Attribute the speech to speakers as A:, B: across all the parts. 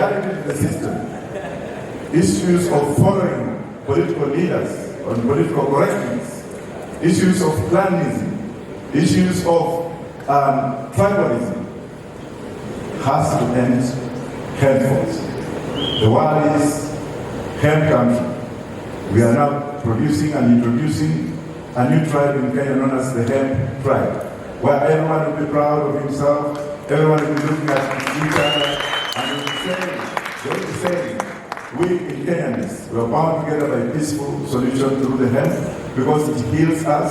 A: loyalty to the system, issues of following political leaders on political correctness, issues of clanism, issues of tribalism, has to end henceforth. The world is hemp country. We are now producing and introducing a new tribe in Kenya known as the hemp tribe, where everyone will be proud of himself, everyone will be looking at each other, and they will be saying, we in Kenyans, we are bound together by a peaceful solution through the hemp, because it heals us,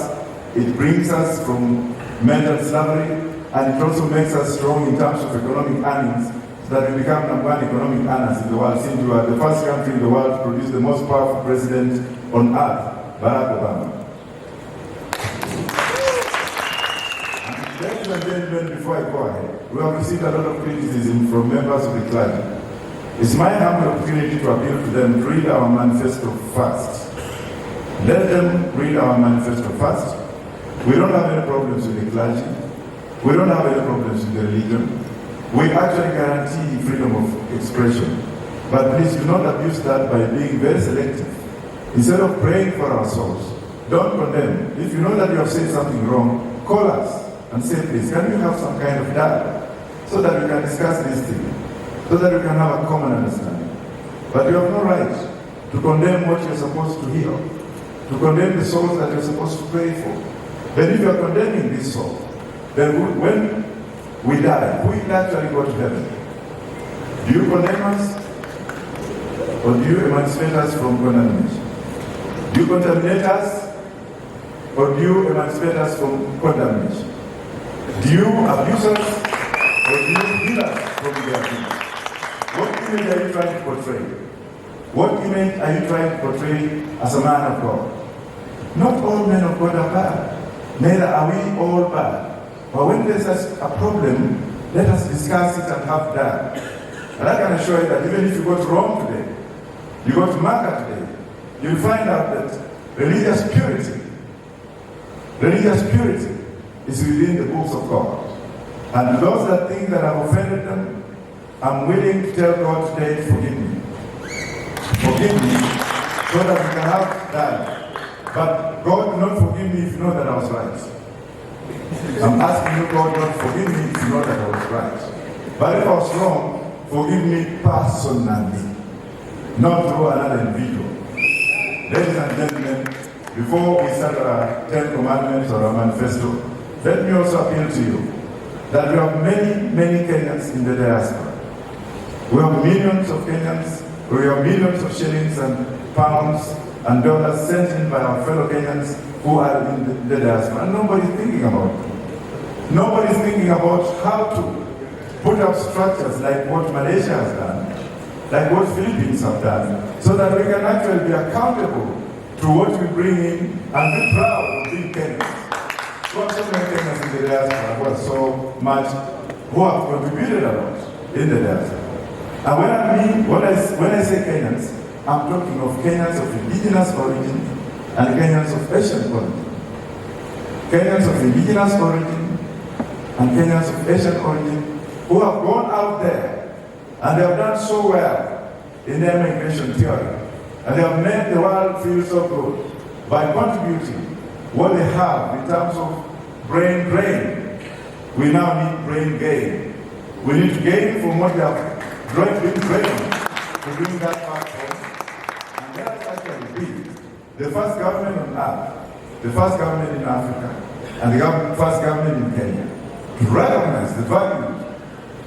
A: it brings us from mental slavery, and it also makes us strong in terms of economic earnings, so that we become number one economic earners in the world, since we are the first country in the world to produce the most powerful president on earth, Barack Obama. Ladies and gentlemen, before I go ahead, we have received a lot of criticism from members of the clergy. It's my humble opportunity to appeal to them to read our manifesto first. Let them read our manifesto first. We don't have any problems with the clergy. We don't have any problems with the religion. We actually guarantee freedom of expression. But please do not abuse that by being very selective. Instead of praying for our souls, don't condemn. If you know that you have said something wrong, call us and say, please, can we have some kind of dialogue so that we can discuss this thing, so that we can have a common understanding. But you have no right to condemn what you're supposed to heal, to condemn the souls that you're supposed to pray for. But if you're condemning this soul, then when we die, who will actually go to heaven? Do you condemn us? Or do you emancipate us from condemnation? Do you contaminate us? Or do you emancipate us from condemnation? Do you abuse us? Or do you heal us from the abuse? What image are you trying to portray? What image are you trying to portray as a man of God? Not all men of God are bad. Neither are we all bad. But when there's a problem, let us discuss it and have that. And I can assure you that even if you got wrong today, you go to Mecca today, you'll find out that religious purity is within the books of God. And those that think that I've offended them, I'm willing to tell God today, forgive me. Forgive me, so that we can have that. But God will not forgive me if you know that I was right. I'm asking you, God, not forgive me if you know that I was right. But if I was wrong, forgive me personally, not through another individual. Ladies and gentlemen, before we start our 10 commandments or our manifesto, let me also appeal to you that we have many Kenyans in the diaspora. We have millions of Kenyans, we have millions of shillings and pounds and dollars sent in by our fellow Kenyans who are in the diaspora. And nobody's thinking about it. Nobody's thinking about how to put up structures like what Malaysia has done, like what Philippines have done, so that we can actually be accountable to what we bring in and be proud of being Kenyans. We have so many Kenyans in the diaspora who are so much, who have contributed a lot in the diaspora. And when I say Kenyans, I'm talking of Kenyans of indigenous origin and Kenyans of Asian origin. Kenyans of indigenous origin and Kenyans of Asian origin who have gone out there and they have done so well in their migration theory. And they have made the world feel so good by contributing what they have in terms of brain drain. We now need brain gain. We need to gain from what they have been drained to bring that back home. And that's actually big. The first government on earth, the first government in Africa, and the first government in Kenya to recognize the value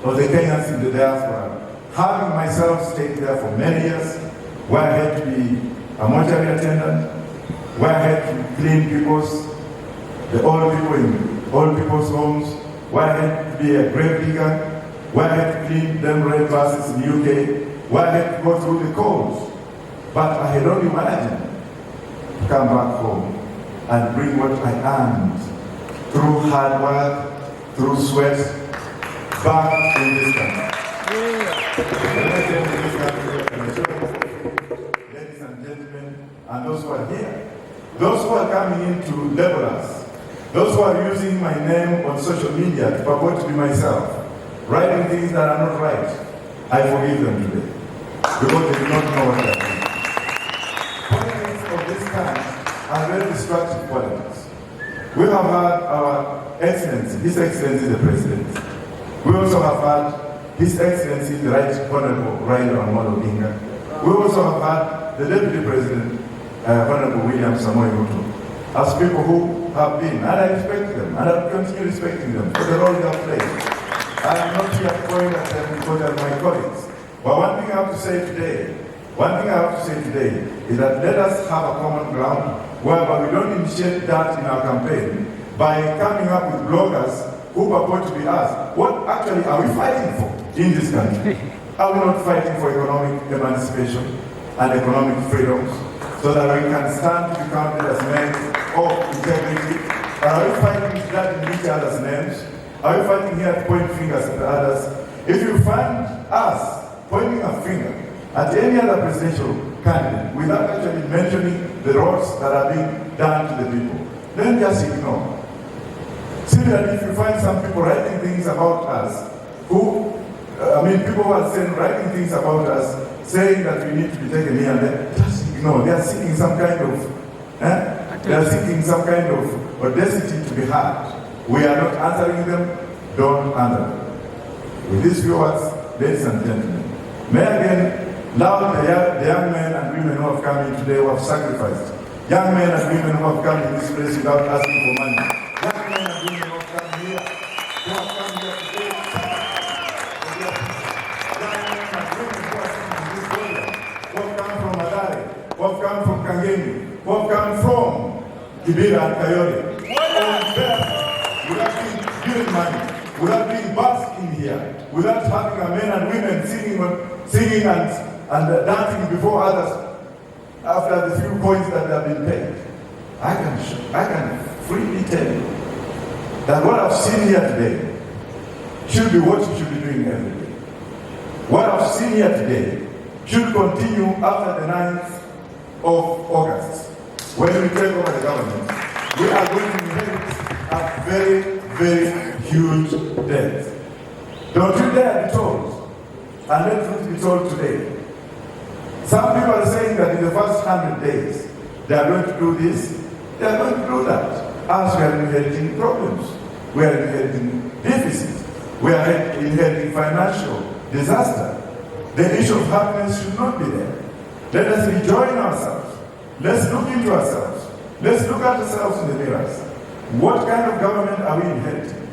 A: of the Kenyans in the diaspora. Having myself stayed there for many years, where I had to be a mortuary attendant, where I had to clean the old people in old people's homes, where I had to be a grave digger, where I had to clean them red buses in the UK, where I had to go through the coals. But I had only imagined to come back home and bring what I earned through hard work, through sweat, back in this country. Ladies and gentlemen, and those who are here, those who are coming in to label us, those who are using my name on social media to purport to be myself, writing things that are not right, I forgive them today because they do not know what they are doing. Politics of this kind are very destructive politics. We have had our Excellency, His Excellency the President. We also have had His Excellency the Right Honorable Raila Amolo Odinga. We also have had the Deputy President, Honorable William Samoei Ruto, as people who have been, and I respect them, and I continue respecting them for the role they have played. I am not here to point at them because they are my colleagues. But one thing I have to say today is that let us have a common ground whereby we don't initiate that in our campaign by coming up with bloggers who purport to be us. What actually are we fighting for in this country? Are we not fighting for economic emancipation and economic freedoms so that we can stand to be counted as men of integrity? Are we fighting that in each other's names? Are we fighting here to point fingers at others? If you find us pointing a finger at any other presidential candidate without actually mentioning the wrongs that are being done to the people, then just ignore. Similarly, if you find some people writing things about us, people who are writing things about us, saying that we need to be taken here and there, just ignore. They are seeking some kind of audacity to be heard. We are not answering them, don't answer them. With these few words, ladies and gentlemen, may I again laud the young men and women who have come in today who have sacrificed. Young men and women who have come in this place without asking for money. Young men and women who have come here, who have come here today. Young men and women who are sitting in this area, who have come from Madare, who have come from Kangemi, who have come from Kibera and Kayole. Without being given money, without being bussed in here, without having a men and women singing and dancing before others after the few coins that have been paid. I can freely tell you that what I've seen here today should be what you should be doing every day. What I've seen here today should continue after the 9th of August. When we take over the government, we are going to inherit a very, very huge debt. Don't you dare be told, and let truth be told today. Some people are saying that in the first 100 days, they are going to do this, they are going to do that. As we are inheriting problems, we are inheriting deficits, we are inheriting financial disaster. The issue of happiness should not be there. Let us rejoin ourselves. Let's look into ourselves. Let's look at ourselves in the mirrors. What kind of government are we inheriting?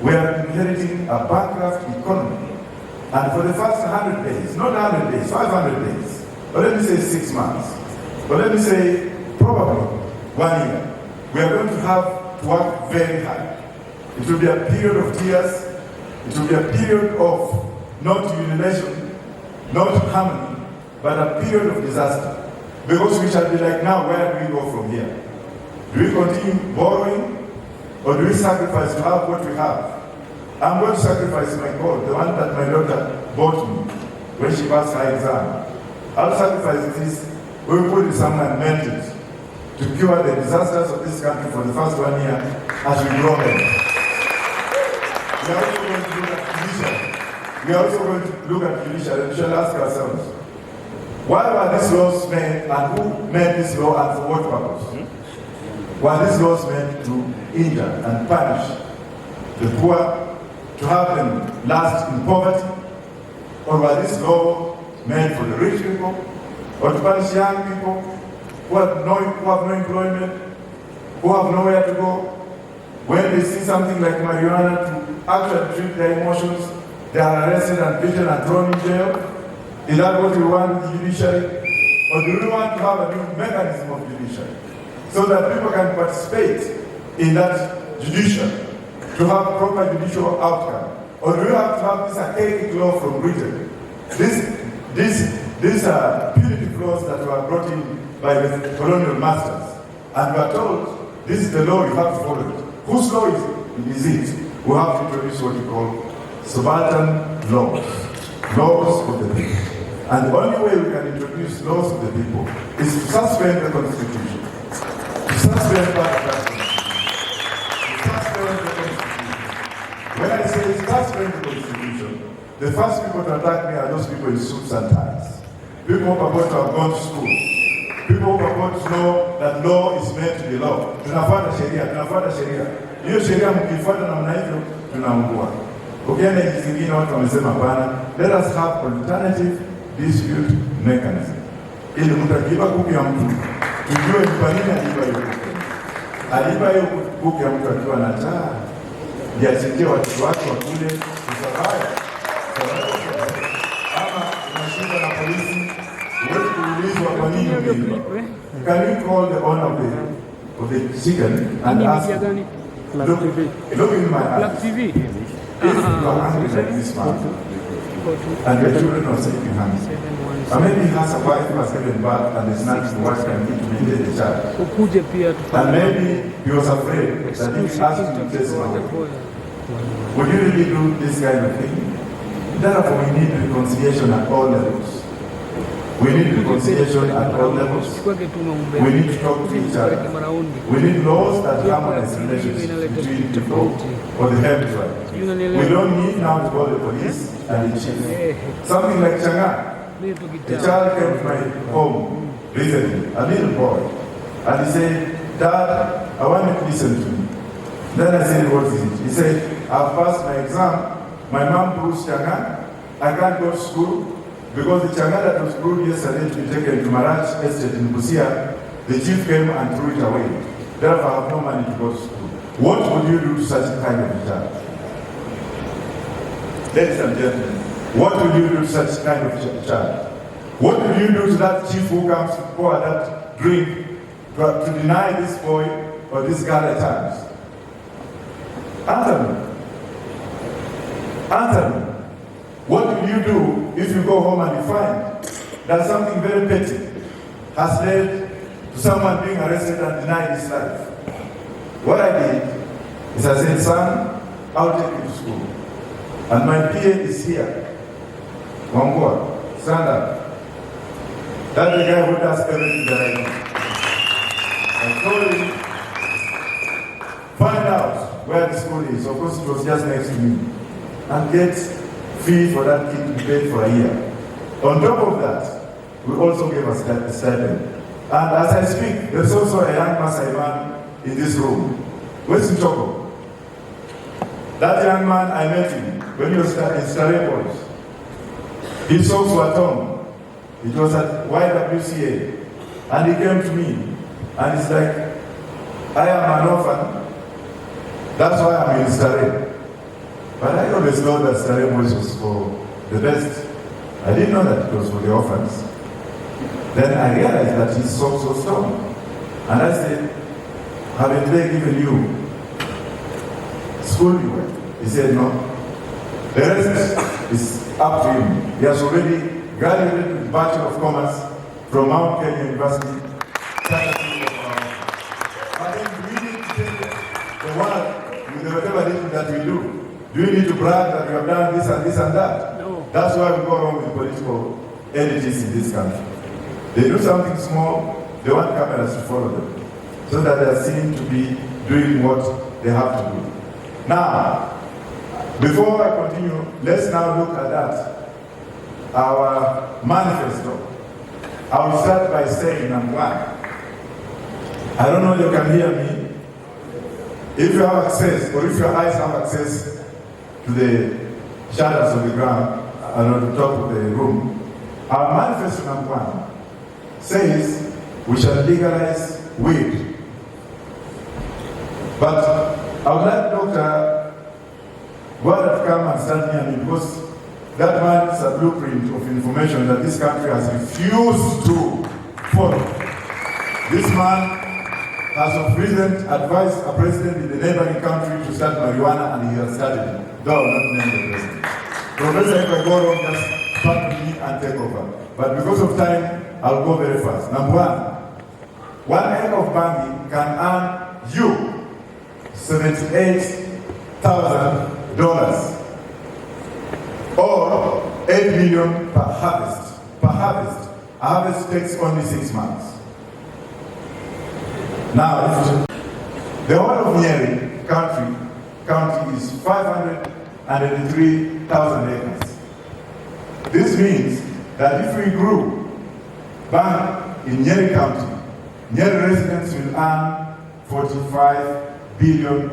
A: We are inheriting a bankrupt economy. And for the first 100 days, not 100 days, 500 days, but let me say 6 months, but let me say probably 1 year, we are going to have to work very hard. It will be a period of tears. It will be a period of not urination, not harmony, but a period of disaster. Because we shall be like, now, where do we go from here? Do we continue borrowing, or do we sacrifice to have what we have? I'm going to sacrifice my gold, the one that my daughter bought me when she passed her exam. I'll sacrifice this. We'll put it somewhere and melt it to cure the disasters of this country for the first 1 year as we grow them. We are also going to look at judiciary. We are also going to look at judiciary and we shall ask ourselves, why were these laws made and who made this law and for what purpose? Were these laws made to injure and punish the poor, to have them last in poverty? Or were these laws made for the rich people? Or to punish young people who have no employment, who have nowhere to go? When they see something like marijuana, to actually treat their emotions, they are arrested and beaten and thrown in jail? Is that what we want with the judiciary? Or do we want to have a new mechanism of judiciary so that people can participate in that judiciary to have a proper judicial outcome? Or do we have to have this archaic law from Britain? These are punitive laws that were brought in by the colonial masters. And we are told, this is the law, you have to follow it. Whose law is it? We have to introduce what we call subaltern laws. Laws of the people. And the only way we can introduce laws of the people is to suspend the Constitution. To suspend part of that Constitution. To suspend the Constitution. When I say suspend the Constitution, the first people to attack me are those people in suits and ties. People who purport to have gone to school. People who purport to know that law is meant to be law. Tunafuata sheria. Hiyo sheria mkifuata namna hivyo tunaungua. Ukienda nchi zingine watu wamesema bana, let us have alternative dispute mechanism. Ili mtu akiiba kuku ya mtu, tujue ni kwa nini aliiba hiyo kuku. Aliiba hiyo kuku ya mtu akiwa na njaa. Ndiye watoto wake wakule kusabaya. Ama unashinda na polisi, huwezi kuulizwa kwa nini uliiba. Can you call the owner of the chicken and ask him, look in my eyes. If you are angry like this man, and your children are sick in hands, or maybe he has a wife who has given birth and is not the wife can give to maintain the child, and maybe he was afraid that if he asked you to chase him away, would you really do this kind of thing? Therefore, we need reconciliation at all levels. We need reconciliation at all levels. We need to talk to each other. We need laws that harmonize relationships between people for the help right. We don't need now to call the police and the chief. Something like Changa. A child came to my home recently, a little boy, and he said, Dad, I want you to listen to me. Then I said, what is it? He said, I've passed my exam. My mom proves Changa. I can't go to school. Because the changa that was brewed yesterday to be taken to Marach Estate in Busia, the chief came and threw it away. Therefore, I have no money to go to school. What would you do to such a kind of a child? Ladies and gentlemen, what would you do to such a kind of a child? What would you do to that chief who comes to pour that drink to deny this boy or this girl a chance? Answer me. Answer me. What will you do if you go home and you find that something very petty has led to someone being arrested and denied his life? What I did is I said, son, I'll take you to school. And my PA is here. Wangua, stand up. That's the guy who does everything that I do. I told him, find out where the school is. Of course, it was just next to me. And get fee for that kid to be paid for a year. On top of that, we also gave us a stipend. And as I speak, there's also a young Maasai man in this room. Where's Nchoko? That young man, I met him when he was in Stareboys. His socks were torn. It was at YWCA. And he came to me. And he's like, I am an orphan. That's why I'm in Stareboys. But I always know that Stareboys was for the best. I didn't know that it was for the orphans. Then I realized that his socks were torn. And I said, haven't they given you school you went? He said, no. The rest is up to him. He has already graduated with Bachelor of Commerce from Mount Kenya University. But then we need to take the world with whatever it is that we do. Do you need to brag that you have done this and this and that? No. That's why we go wrong with political entities in this country. They do something small, they want cameras to follow them, so that they are seen to be doing what they have to do. Now, before I continue, let's now look at that. Our manifesto. I will start by saying, number one, I don't know if you can hear me. If you have access, or if your eyes have access to the shadows of the ground and on the top of the room, our manifesto number one says we shall legalize weed. But I would like Dr. Wada to come and stand near me, because that man is a blueprint of information that this country has refused to follow. This man has of recent advised a president in the neighboring country to start marijuana, and he has started it. Though not name the president. Professor, if I go wrong, just come to me and take over. But because of time, I'll go very fast. Number one acre of banking can earn you $78,000 or $8 million per harvest. Per harvest. A harvest takes only 6 months. Now, the whole of Nyeri county is 583,000 acres. This means that if we grew bank in Nyeri County, Nyeri residents will earn $45 billion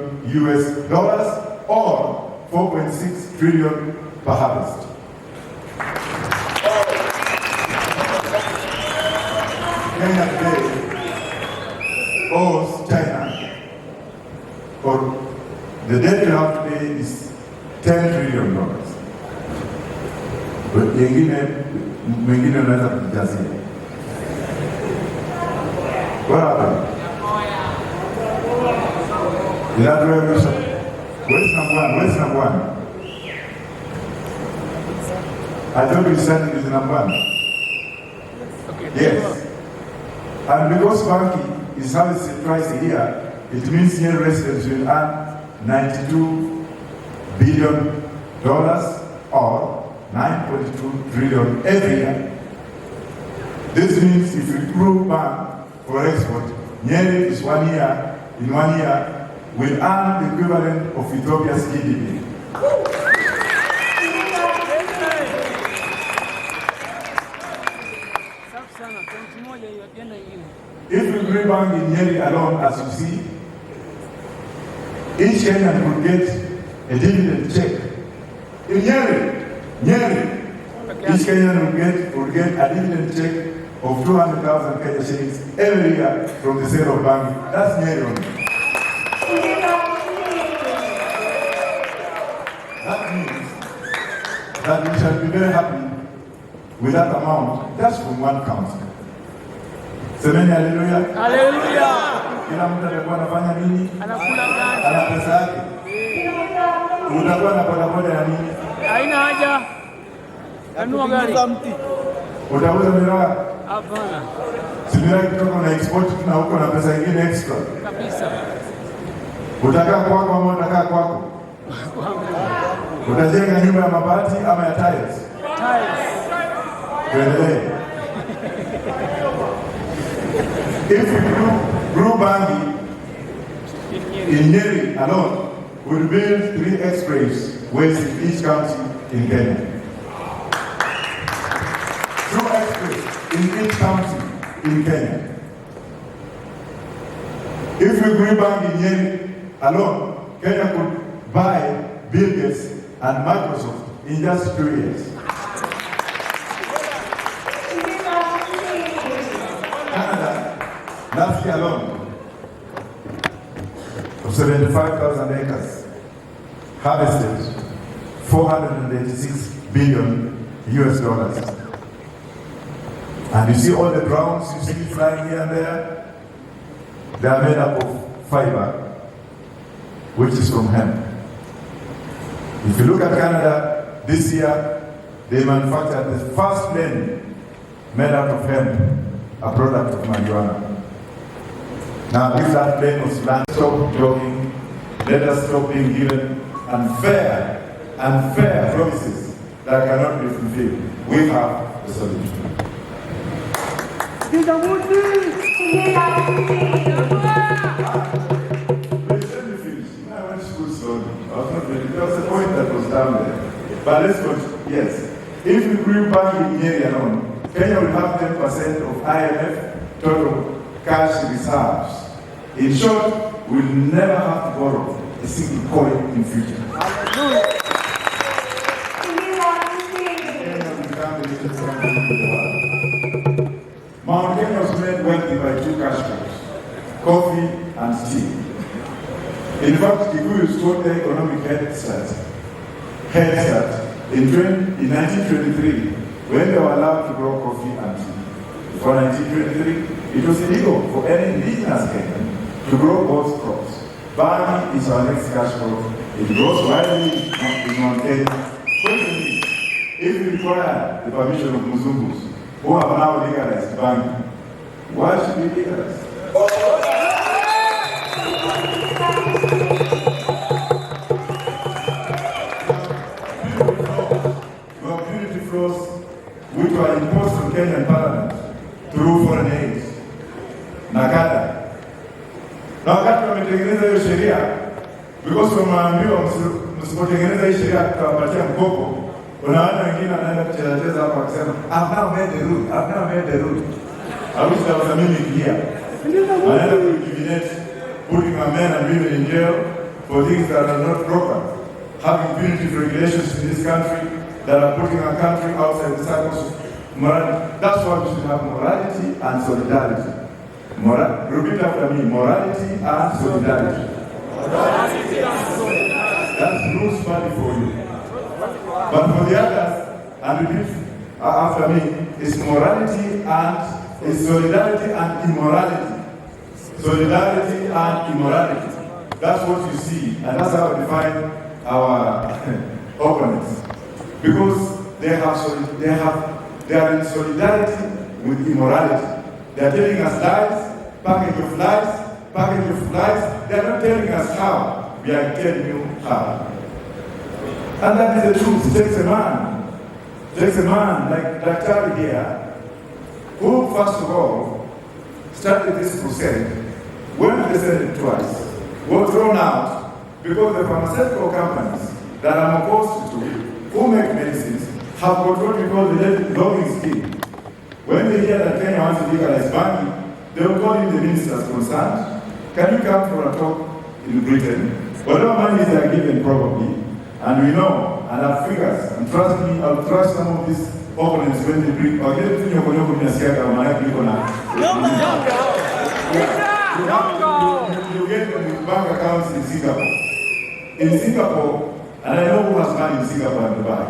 A: or 4.6 trillion per harvest. Kenya today owes China, or the debt we have today is $10 trillion. Mengine unaweza kujazia. What happened? Is that where we should? Where's number one? Where's number one? I thought we started with number one. Okay. Yes. And because banking is harvested twice a year, it means Nyeri residents will earn $92 billion or 9.2 trillion every year. This means if we grew bank for export, Nyeri is 1 year, in 1 year, will earn the equivalent of Ethiopia's GDP. If we grew bank in Nyeri alone, as you see, each Kenyan could get a dividend check. In Nyeri, each Kenyan would get a dividend check of 200,000 Kenya shillings every year from the sale of bank. That's Nyeri only. That means that we shall be very happy with that amount just from one county. Semeni haleluya.
B: Haleluya.
A: Kila mtu atakuwa anafanya nini?
B: Anakula gani?
A: Ana pesa yake. Utakuwa na bodaboda ya nini?
B: Haina haja. Anunua gari.
A: Utauza miraa?
B: Hapana.
A: Si miraa kutoka na export na huko na pesa nyingine extra.
B: Kabisa.
A: Utakaa kwako ama utakaa kwako? Utajenga nyumba ya mabati ama ya tiles?
B: Tiles.
A: Tuendelee. If we grew banking in Nyeri alone, we'll build 3 expressways in each county in Kenya. 2 express in each county in Kenya. If we grew bank in Nyeri alone, Kenya could buy Bill Gates and Microsoft in just 2 years. Canada, last year alone, of 75,000 acres, harvested $486 billion. And you see all the drones you see flying here and there, they are made up of fiber, which is from hemp. If you look at Canada, this year, they manufactured the first plane made out of hemp, a product of marijuana. Now, if that plane was land, stop joking, let us stop being given unfair promises that cannot be fulfilled. We have the solution. There was a point that was down there. But let's go. Yes. If we grew bank in Nyeri alone, Kenya will have 10% of IMF total cash reserves. In short, we'll never have to borrow a single coin in future. Kenya will become the richest country in the world. Mount Kenya was made wealthy by 2 cash crops, coffee and tea. In fact, Kikuyu taught the economic head start in 1923 when they were allowed to grow coffee and tea. Before 1923, it was illegal for any indigenous Kenyan to grow both crops. Barley is our next cash crop. It grows widely in Mount Kenya. If we require the permission of Muzungus, who have now legalized banking, why should we legalize? Which were imposed on Kenyan Parliament through foreign aid. Nakada. Na wakati wametengeneza hiyo sheria, because wameambiwa msipotengeneza hii sheria tutawapatia mkopo, Kuna watu wengine wanaenda kucheza hapa wakisema, I've now made the rule, I've now made the rule. I wish there was a mimic here. Wanaenda kudivinate, putting our men and women in jail for things that are not proper. Having punitive regulations in this country that are putting our country outside the circles of morality. That's why we should have morality and solidarity. Repeat after me, morality and solidarity. That's Bruce money for you. But for the others, and repeat after me, it's morality and it's solidarity and immorality. Solidarity and immorality. That's what you see, and that's how we define our opponents. Because they are in solidarity with immorality. They are telling us lies, package of lies, package of lies. They are not telling us how. We are telling you how. And that is the truth. It takes a man like Dr. here, who first of all started this crusade, went to the Senate twice, was thrown out because the pharmaceutical companies that I'm opposed to, who make medicines, have got what we call the lobbying scheme. When they hear that Kenya wants to legalize banking, they will call in the ministers concerned. Can you come for a talk in Britain? Whatever money they are given probably, and we know, and our figures, and trust me, I'll trust some of these opponents when they bring, or get to your you get them with bank accounts in Singapore. In Singapore, and I know who has money in Singapore and Dubai.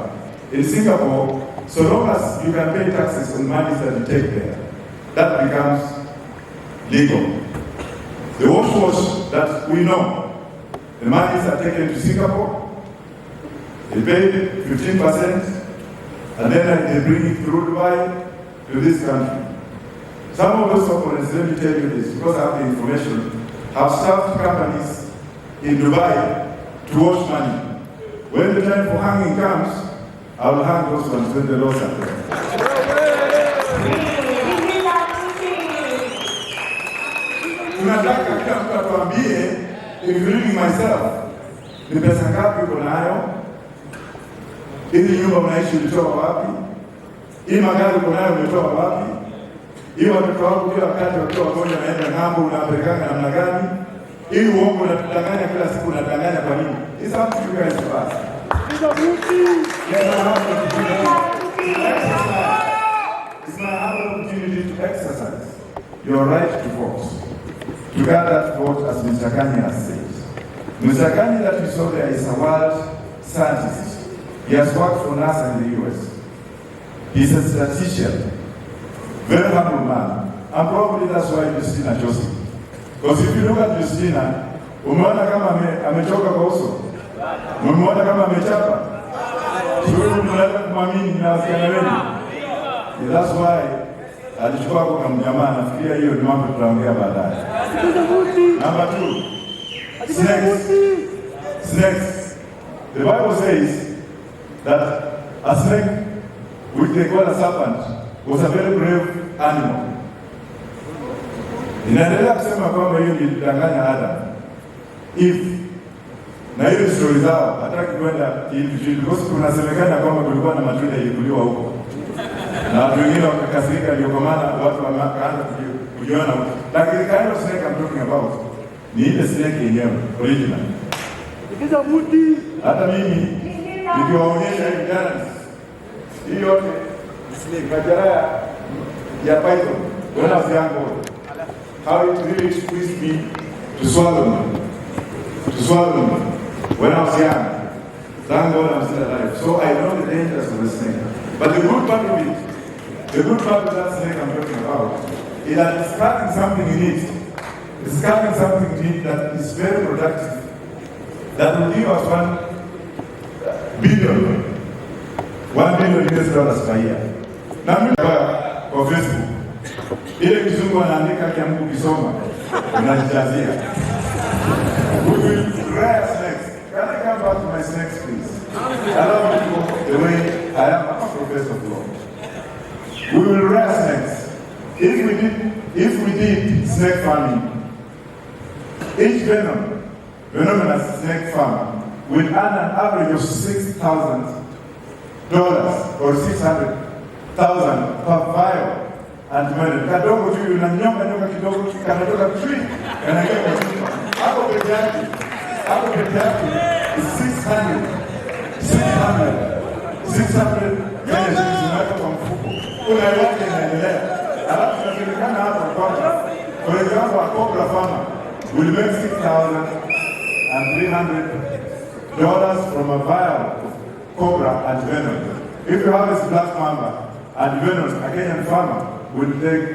A: In Singapore, so long as you can pay taxes on monies that you take there, that becomes legal. The wash that we know, the monies are taken to Singapore, they pay 15%, and then they bring it through Dubai to this country. Some of those opponents, let me tell you this, because I have the information, have served companies in Dubai to wash money. When the time for hanging comes, I will hang those ones when the laws are there. Tunataka kila mtu atuambie, including myself, ni pesa ngapi uko nayo? Hizi nyumba unaishi ulitoa wapi? Hii magari uko nayo umetoa wapi? Hii watoto wako kila wakati wakiwa wagonjwa naenda ng'ambo unapelekana namna gani? Hii uongo unatudanganya kila siku unadanganya kwa nini? It's up to you guys to ask. It's my opportunity to exercise your right to vote. To get that vote, as Mr. Kanye has said. Mr. Kanye that you saw there is a world scientist. He has worked for NASA in the US. He's a statistician. Very humble man. And probably that's why Justina chose him. Because if you look at Justina, umeona kama amechoka kwa uso. Umeona kama amechapa. Sio mnaweza kumwamini na wasichana wengi. That's why alichukua kwa mjamaa, nafikiria hiyo ni mambo tutaongea baadaye. Number 2. Snakes. The Bible says that a snake, which they call a serpent, was a very brave animal. Inaendelea kusema kwamba hiyo ni kudanganya Adam. Na hiyo story zao, hataki kwenda hivi because kunasemekana kwamba kulikuwa na matunda ilikuliwa huko. Na watu wengine wakakasirika, ndio kwa maana watu wakaanza kujiona. Lakini kind of snake I'm talking about ni ile snake yenyewe, original. Hata mimi nikiwaonyesha vijana hii yote majara ya python, when I was young, how it really squeezed me to swallow them. When I was young, thank God I'm still alive. So I know the dangers of the snake. But the good part of that snake I'm talking about is that it's carrying something in it. It's carrying something in it that is very productive. That will give us $1 billion US per year. Na mimi kwa Facebook, ile kizungu anaandika kia Mungu kisoma, unajazia. We will rear snakes. Can I come back to my snakes, please? Allow me to go the way I am. I'm a professor of law. We will rear snakes. If we did snake farming, each venomous snake farm will earn an average of $6,000 or $600,000 per vial. And when kadogo tu unanyonga kidogo kanatoka chui kanaingia kwa chupa. Hapo peke yake is 600 Kenya zinaweka kwa mfuko. Kuna yote inaendelea. Alafu tunajulikana hapa kwamba for example, a cobra farmer will make $6,300 from a vial of cobra and venom. If you harvest black mamba and venom, a Kenyan farmer will take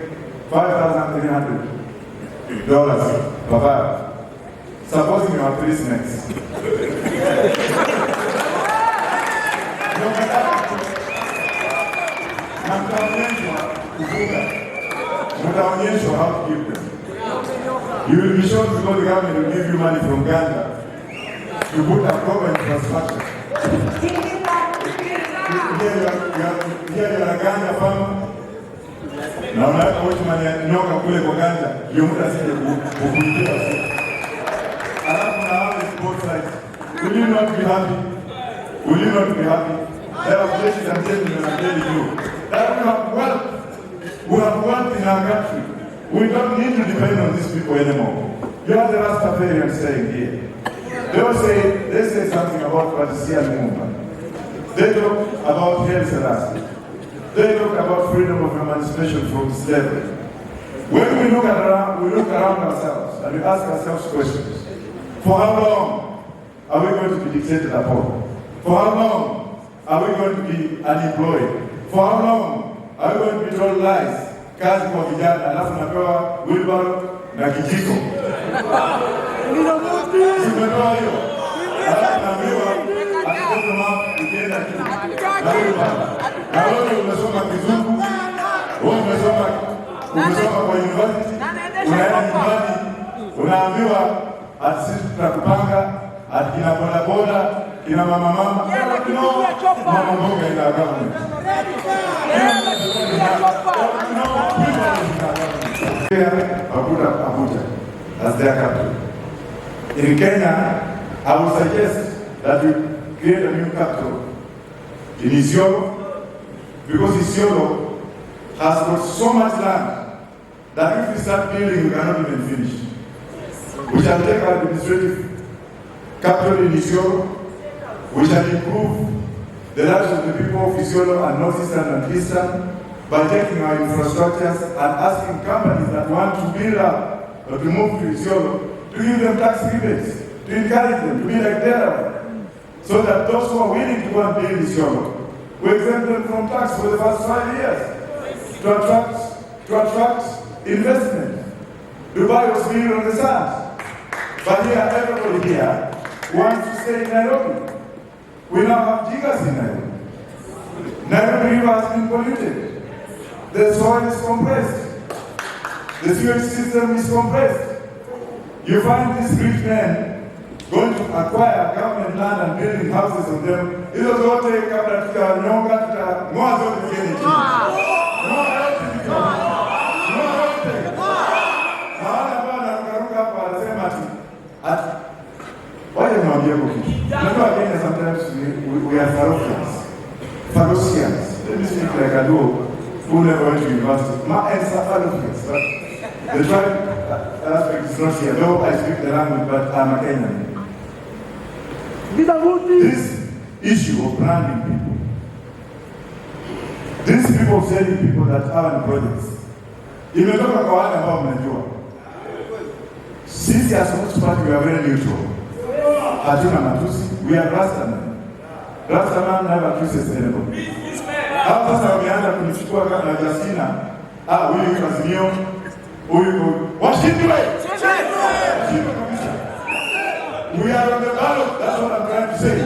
A: $5,300 per vial. Supposing you are 3 snakes. Mtaonyeshwa how to give them. You will be shown because the government will give you money from Ghana to put a proper infrastructure. Here you are a Ghana farmer. Na unaweka wote nyoka kule kwa Ghana, hiyo mtu asije kukuitia. Alafu na harvest both sides. Will you not be happy? Will you not be happy? There are places and gentlemen are telling you that we have wealth. We have wealth in our country. We don't need to depend on these people anymore. You have the Rastafarians saying here. They say something about Patrician movement. They talk about Haile Selassie. They talk about freedom of emancipation from slavery. When we look around ourselves and we ask ourselves questions, for how long are we going to be dictated upon? For how long are we going to be unemployed? For how long are we going to be told lies? Kazi kwa vijana, alafu napewa wheelbarrow na kijiko. Simepewa hiyo. Alafu naambiwa akitoka mama ukienda kitu. Na wheelbarrow. Na wewe umesoma kizungu, wewe umesoma kwa university, unaenda nyumbani, unaambiwa ati sisi tutakupanga, ati kina bodaboda, kina mama, mama mboga ina government. Abuja as their capital. In Kenya, I would suggest that we create a new capital in Isiolo, because Isiolo has got so much land that if we start building, we cannot even finish. We shall take our administrative capital in Isiolo. We shall improve the lives of the people of Isiolo and Northeastern and Eastern by taking our infrastructures and asking companies that want to build up or to move to Isiolo to give them tax rebates, to encourage them to be like Delaware, so that those who are willing to go and build Isiolo, we exempt them from tax for the first 5 years to attract investment. Dubai was built on the sand, but here everybody here wants to stay in Nairobi. We now have jiggers in Nairobi. Nairobi River has been polluted. The soil is compressed. The sewage system is compressed. You find these rich men going to acquire government land and building houses on them. Hizo zote kabla tutanyonga tutang'oa zote zingine chini. Maana bwana rukaruka hapa anasema ati wale mwambie kwa kitu. Unajua Kenya sometimes we are Pharossians. Let me speak like I do who never went to university. My answer are Pharossians, but the tribe aspect is not here. Though I speak the language, but I'm a Kenyan. This issue of branding people, these people selling people that have projects, imetoka kwa wale ambao mnajua. Sisi as a party we are very neutral. Hatuna matusi. We are Rastaman. Rastaman never accuses anybody. Hapa sasa wameanza kunichukua kama Justina. Huyu yuko Azimio. Huyu washindwe. We are on the ballot. That's what I'm trying to say.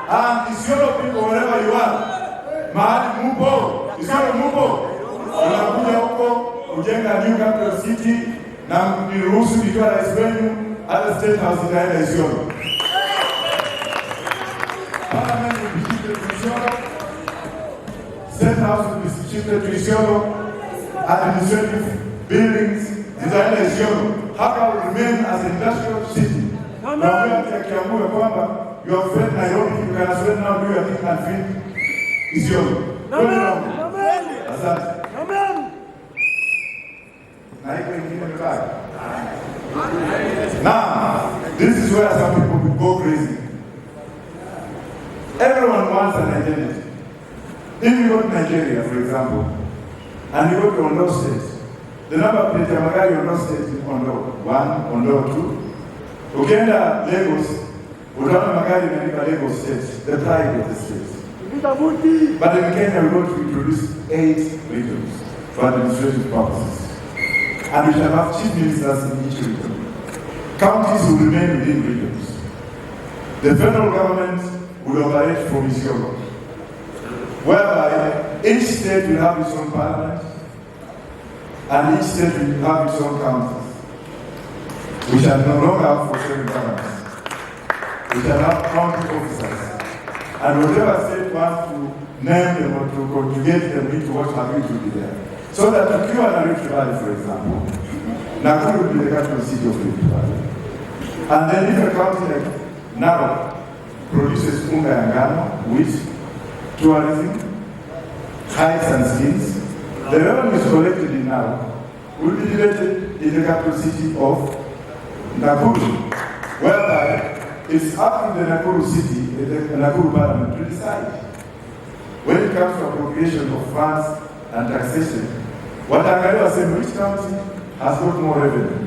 A: And Isiolo people, wherever you are, mahali mupo, Isiolo mupo, unakuja huko kujenga new capital city na niruhusu nikiwa rais wenu hata state house itaenda Isiolo. Parliament will be shifted to Isiolo. State house will be shifted to Isiolo. Administrative buildings designed in Isiolo. Hapa will remain as an industrial city. Na wewe akiamua kwamba you are afraid Nairobi, you can as well now do your thing and feed Isiolo. Asante. Na iko ingine mbaya. Now, this is where some people will go crazy. Everyone wants an identity. If you go to Nigeria, for example, and you go to Ondo State, the number of plate magari Ondo State is Ondo 1, Ondo 2. Ukienda Lagos, utaona magari imeandikwa Lagos State, the pride of the state. But in Kenya, we want to introduce 8 regions for administrative purposes. And we shall have chief ministers in each region. Counties will remain within regions. The federal government will operate from Isiolo, whereby each state will have its own parliament, and each state will have its own counties. We shall no longer have for certain governments. We shall have county officers. And whatever state wants to name them or to conjugate them into what happens to be there. So that if you are in Rift Valley, for example, Nakuru will be the capital city of Rift Valley. And then if a county like Narok produces unga and ngano, wheat, tourism, hides and skins, the revenues collected in Narok will be divided in the capital city of Nakuru, whereby it's up to the Nakuru city, the Nakuru parliament to decide. When it comes to appropriation of funds and taxation, what Angalia said, which county has got more revenue?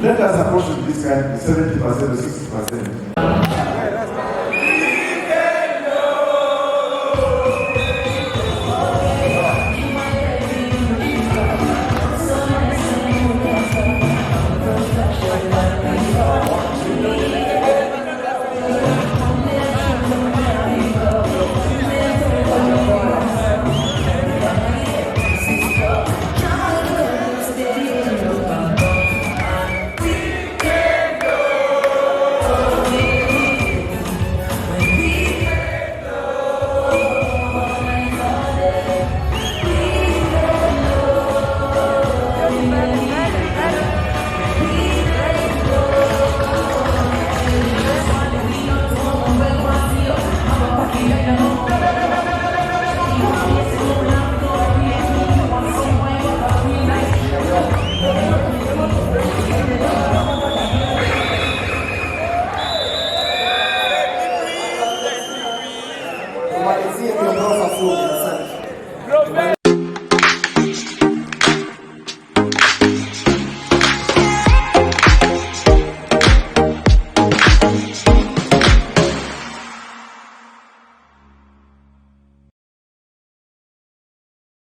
A: Let us apportion this kind 70% or 60%.